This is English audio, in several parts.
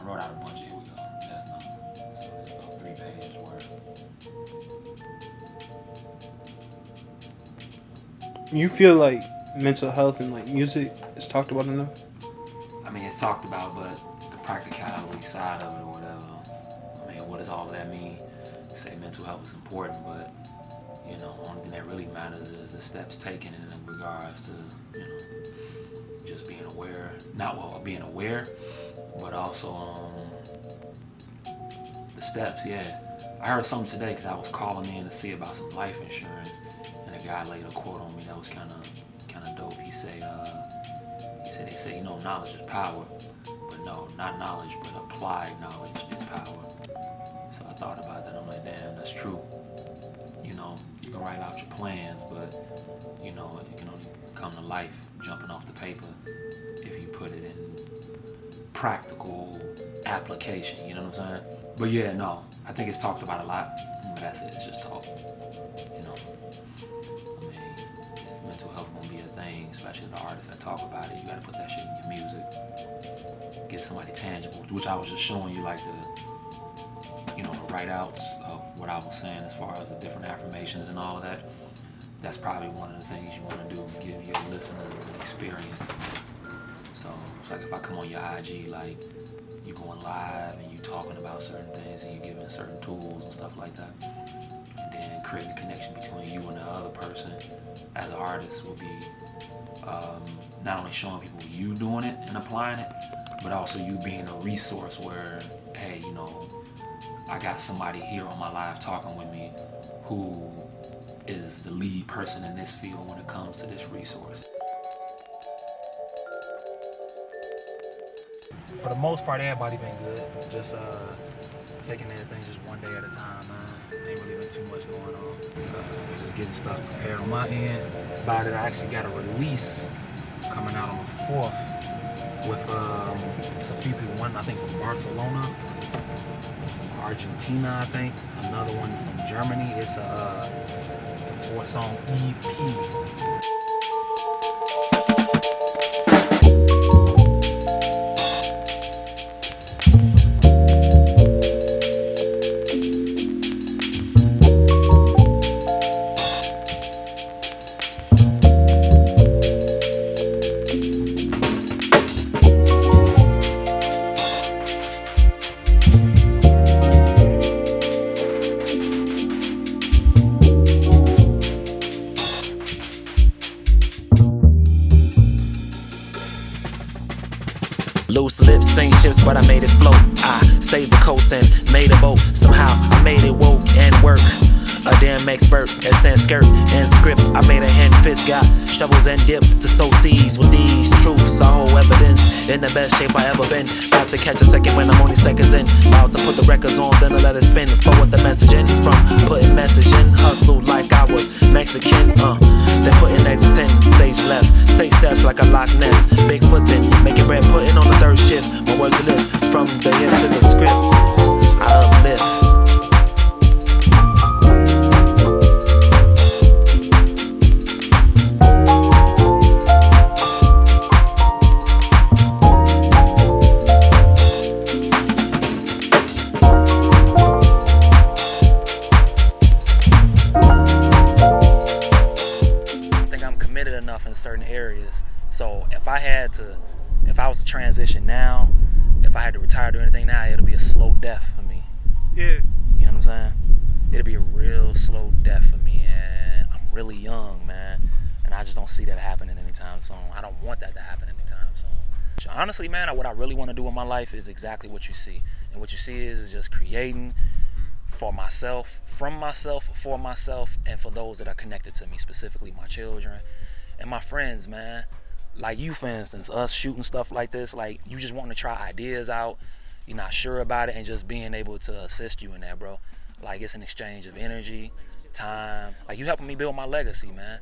wrote out a bunch. Here we go. That's not. So it's about 3 pages worth. You feel like mental health and like music is talked about enough? I mean, it's talked about, but the practicality side of it or whatever. I mean, what does all of that mean? Say mental health is important, but you know, only thing that really matters is the steps taken in regards to, you know, just being aware, not well, being aware, but also the steps. Yeah, I heard something today because I was calling in to see about some life insurance, and a guy laid a quote on me that was kind of dope. He said they say, you know, knowledge is power, but no, not knowledge, but applied knowledge is power. So I thought about that. I'm like, damn, that's true. You know, you can write out your plans, but you know, it can only come to life jumping off the paper if you put it in practical application. You know what I'm saying? But yeah, no, I think it's talked about a lot, but that's it. It's just talk. You know, I mean, if mental health gonna be a thing, especially the artists that talk about it, you gotta put that shit in your music. Get somebody tangible, which I was just showing you, like the write-outs of what I was saying as far as the different affirmations and all of that. That's probably one of the things you want to do, give your listeners an experience. So it's like if I come on your IG, like you going live and you talking about certain things and you giving certain tools and stuff like that, and then creating a connection between you and the other person as an artist will be not only showing people you doing it and applying it, but also you being a resource where, hey, you know, I got somebody here on my live talking with me who is the lead person in this field when it comes to this resource. For the most part, everybody been good. Just taking everything just one day at a time, man. Ain't really been too much going on. Just getting stuff prepared on my end. About it, I actually got a release coming out on the 4th with some few people. One, I think, from Barcelona, Argentina, I think. Another one from Germany. It's a 4-song EP. Loose lips, same ships, but I made it float. I saved the coast and made a boat. Somehow I made it woke and work. A damn expert at Sanskrit and script. I made a hand fist, got shovels and dip to sow seeds with these truths. I hold evidence in the best shape I ever been. About to catch a second when I'm only seconds in. About to put the records on, then I let it spin. Forward the message in from putting message in. Hustle like I was Mexican. Then putting exit in. Stage left, take steps like a Loch Ness. Bigfoot's in, making bread, putting on the 3rd shift. My words to live from the hip to the script. I uplift. In certain areas, so if I was to transition now, if I had to retire or anything now, it'll be a slow death for me. Yeah. You know what I'm saying? It'll be a real slow death for me, and I'm really young, man, and I just don't see that happening anytime soon. I don't want that to happen anytime soon. Honestly, man, what I really want to do in my life is exactly what you see, and what you see is just creating for myself, from myself, for myself, and for those that are connected to me, specifically my children and my friends, man. Like you, for instance, us shooting stuff like this, like you just wanting to try ideas out, you're not sure about it, and just being able to assist you in that, bro. Like it's an exchange of energy, time. Like you helping me build my legacy, man.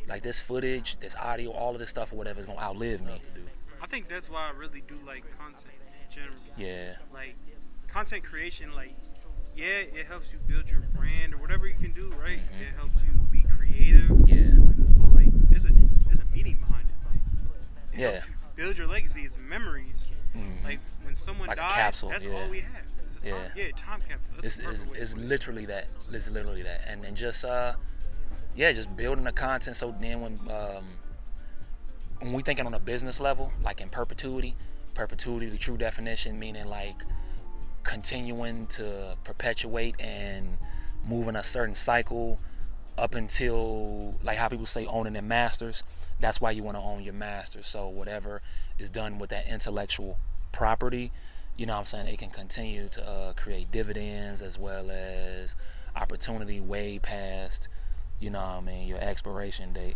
Like this footage, this audio, all of this stuff or whatever is gonna outlive me. I think that's why I really do like content in general. Yeah. Like content creation, like yeah, it helps you build your brand or whatever you can do, right? Mm-hmm. It helps you be creative. Yeah. But like there's a meaning behind it. Like, it yeah. helps you build your legacy. It's memories. Mm-hmm. Like when someone like a dies, capsule, that's yeah. all we have. It's a time, time capsule. That's a perfect way to It's put it. literally that. It's literally that. And just just building the content. So then when we thinking on a business level, like in perpetuity, the true definition meaning like continuing to perpetuate and moving a certain cycle up until, like how people say owning their masters. That's why you want to own your masters. So whatever is done with that intellectual property, you know what I'm saying, it can continue to create dividends as well as opportunity way past, you know what I mean, your expiration date.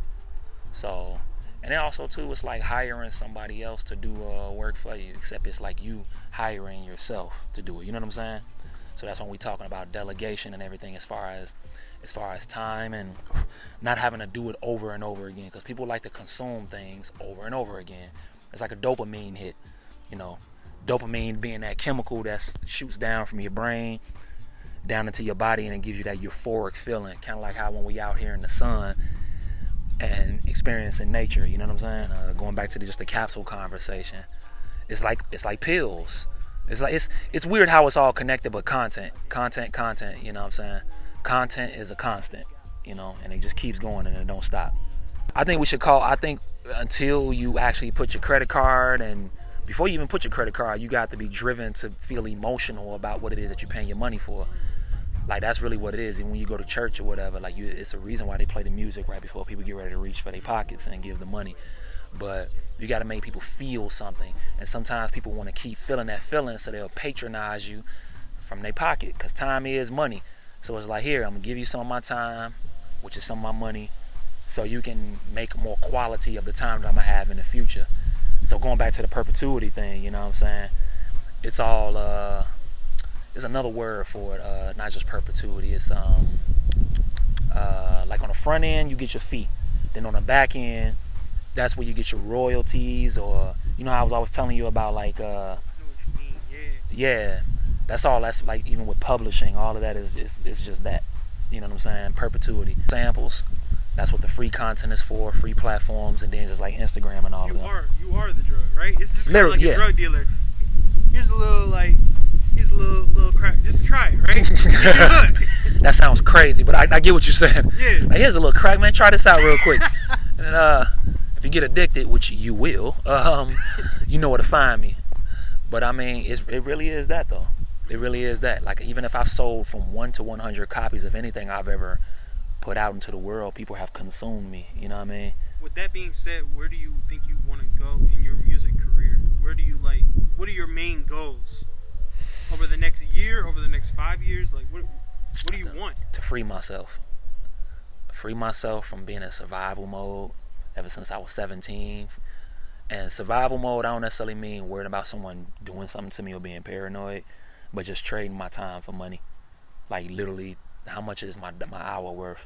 So, and then also too, it's like hiring somebody else to do work for you, except it's like you hiring yourself to do it. You know what I'm saying? So that's when we talking about delegation and everything, as far as time and not having to do it over and over again, because people like to consume things over and over again. It's like a dopamine hit, you know, dopamine being that chemical that shoots down from your brain down into your body, and it gives you that euphoric feeling, kind of like how when we out here in the sun and experiencing nature, you know what I'm saying? Going back to just the capsule conversation, it's like pills. It's weird how it's all connected, but content, you know what I'm saying? Content is a constant, you know, and it just keeps going and it don't stop. I think until you actually put your credit card, and before you even put your credit card, you got to be driven to feel emotional about what it is that you're paying your money for. Like, that's really what it is. And when you go to church or whatever, like, it's a reason why they play the music right before people get ready to reach for their pockets and give the money. But you got to make people feel something. And sometimes people want to keep feeling that feeling, so they'll patronize you from their pocket, because time is money. So it's like, here, I'm going to give you some of my time, which is some of my money, so you can make more quality of the time that I'm going to have in the future. So going back to the perpetuity thing, you know what I'm saying? It's all, there's another word for it, not just perpetuity. It's like on the front end, you get your fee. Then on the back end, that's where you get your royalties, or, you know how I was always telling you about, like, I know what you mean, yeah, that's all. That's like, even with publishing, all of that is just that, you know what I'm saying? Perpetuity. Samples, that's what the free content is for, free platforms, and then just like Instagram and all of that. You are the drug, right? It's just kind of like Literally, a drug dealer. Here's a little crack, just to try it, right? That sounds crazy, but I get what you're saying. Yeah. Like, here's a little crack, man. Try this out real quick. And if you get addicted, which you will, you know where to find me. But I mean, it really is that, though. It really is that. Like, even if I've sold from 1 to 100 copies of anything I've ever put out into the world, people have consumed me. You know what I mean? With that being said, where do you think you want to go in your music career? What are your main goals over the next year, over the next 5 years? Like, what do you want? To free myself from being in survival mode ever since I was 17. And survival mode, I don't necessarily mean worrying about someone doing something to me or being paranoid, but just trading my time for money. Like, literally, how much is my hour worth?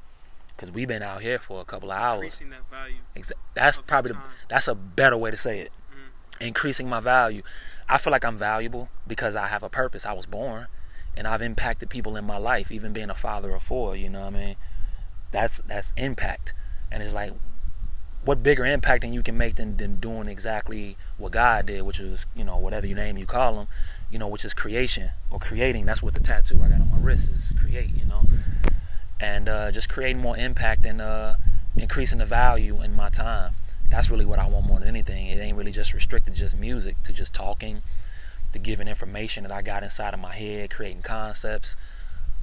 Because we've been out here for a couple of hours. Increasing that value. That's probably that's a better way to say it. Increasing my value. I feel like I'm valuable because I have a purpose. I was born, and I've impacted people in my life, even being a father of 4. You know what I mean? That's impact. And it's like, what bigger impact than you can make than doing exactly what God did, which is, you know, whatever you call him, you know, which is creation or creating. That's what the tattoo I got on my wrist is, create, you know. And just creating more impact and increasing the value in my time. That's really what I want more than anything. It ain't really just restricted to just music, to just talking, to giving information that I got inside of my head, creating concepts,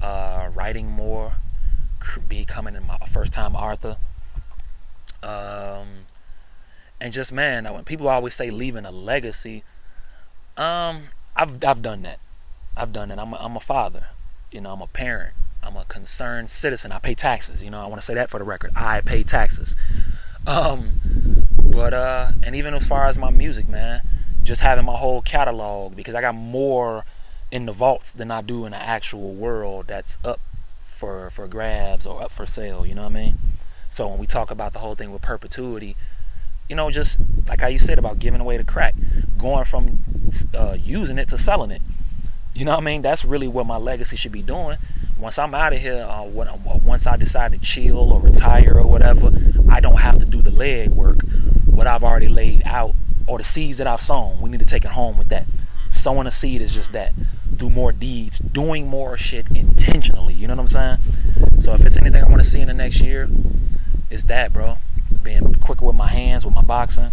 writing more, becoming my first-time author. And just, man, when people always say leaving a legacy, I've done that. I'm a father, you know, I'm a parent, I'm a concerned citizen. I pay taxes, you know, I want to say that for the record. I pay taxes. But and even as far as my music, man, just having my whole catalog, because I got more in the vaults than I do in the actual world that's up for grabs or up for sale, you know what I mean? So when we talk about the whole thing with perpetuity, you know, just like how you said about giving away the crack, going from using it to selling it, you know what I mean? That's really what my legacy should be doing. Once I'm out of here, once I decide to chill or retire or whatever, I don't have to do the leg work, what I've already laid out, or the seeds that I've sown. We need to take it home with that. sowing a seed is just that. Do more deeds, doing more shit intentionally. You know what I'm saying? So if it's anything I want to see in the next year, it's that, bro. Being quicker with my hands, with my boxing,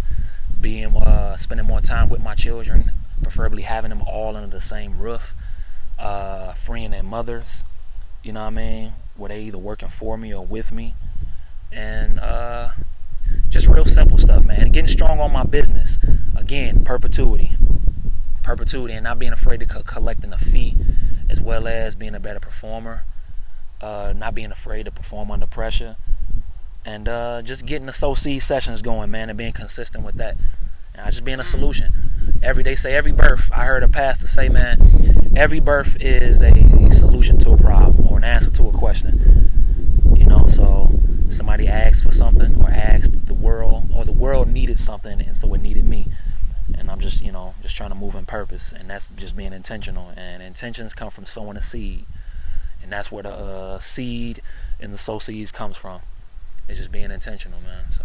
being spending more time with my children, preferably having them all under the same roof, freeing their mothers. You know what I mean? Where they either working for me or with me, and just real simple stuff, man. And getting strong on my business. Again, perpetuity, and not being afraid to collecting a fee, as well as being a better performer. Not being afraid to perform under pressure, and just getting the SoC sessions going, man, and being consistent with that. And just being a solution. Every birth, I heard a pastor say, man, every birth is a solution to a problem or an answer to a question. You know, so somebody asked for something or asked the world, or the world needed something, and so it needed me. And I'm just, just trying to move in purpose, and that's just being intentional. And intentions come from sowing a seed, and that's where the seed in the sow seeds comes from. It's just being intentional, man. So